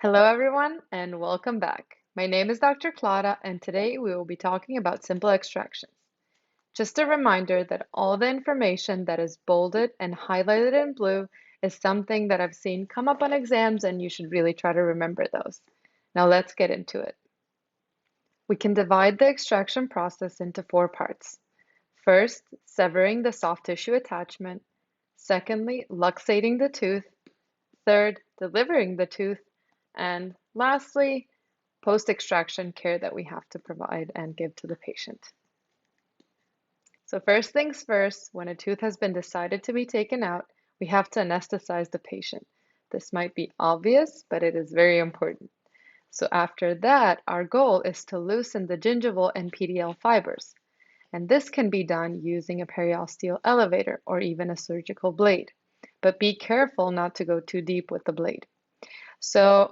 Hello, everyone, and welcome back. My name is Dr. Clara, and today we will be talking about simple extractions. Just a reminder that all the information that is bolded and highlighted in blue is something that I've seen come up on exams, and you should really try to remember those. Now let's get into it. We can divide the extraction process into four parts. First, severing the soft tissue attachment. Secondly, luxating the tooth. Third, delivering the tooth. And lastly, post-extraction care that we have to provide and give to the patient. So first things first, when a tooth has been decided to be taken out, we have to anesthetize the patient. This might be obvious, but it is very important. So after that, our goal is to loosen the gingival and PDL fibers. And this can be done using a periosteal elevator or even a surgical blade. But be careful not to go too deep with the blade. So